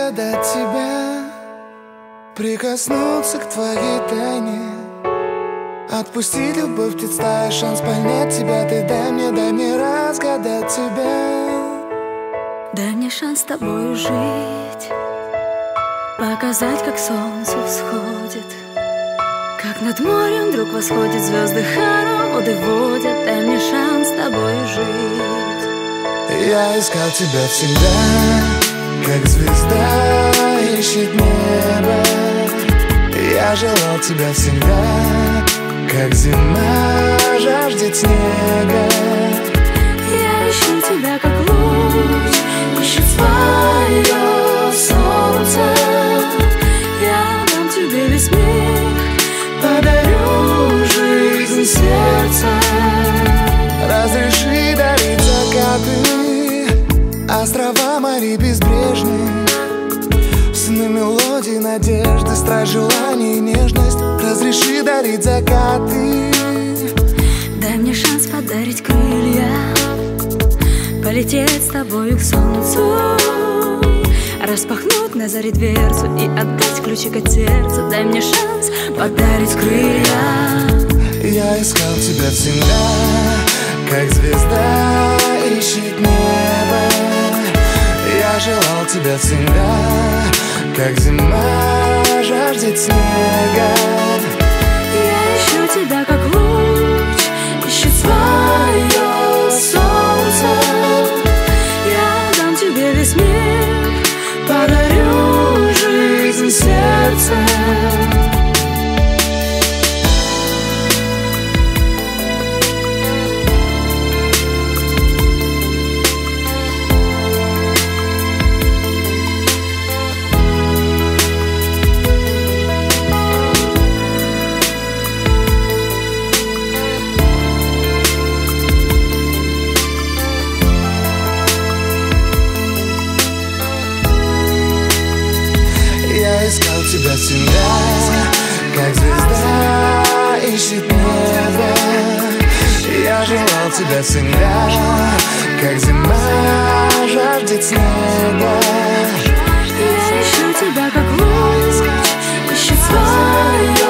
разгадать тебя, прикоснуться к твоей тайне, отпустить любовь, представить шанс понять тебя. Ты дай мне разгадать тебя. Дай мне шанс с тобою жить, показать, как солнце всходит, как над морем вдруг восходят звезды, хороводы водят. Дай мне шанс с тобою жить. Я искал тебя всегда, как звезда ищет небо. Я желал тебя всегда, как зима жаждет снега. Я ищу тебя, как луч ищет свое солнце. Я дам тебе весь мир, подарю жизнь сердца. Разреши дарить закаты, острова, моря безбрежные, сны, мелодии, надежды, страсть, желание и нежность. Разреши дарить закаты. Дай мне шанс подарить крылья, полететь с тобою к солнцу, распахнуть на заре дверцу и отдать ключик от сердца. Дай мне шанс подарить крылья. Я искал тебя всегда, как звезда ищет небо. Я желал тебя всегда, как зима жаждет снега. Я ищу тебя, как луч ищет свое солнце. Я дам тебе весь мир, подарю жизнь сердца. Я искал тебя всегда, как звезда ищет небо. Я желал тебя всегда, как зима жаждет снега. Я ищу тебя, как луч ищет свое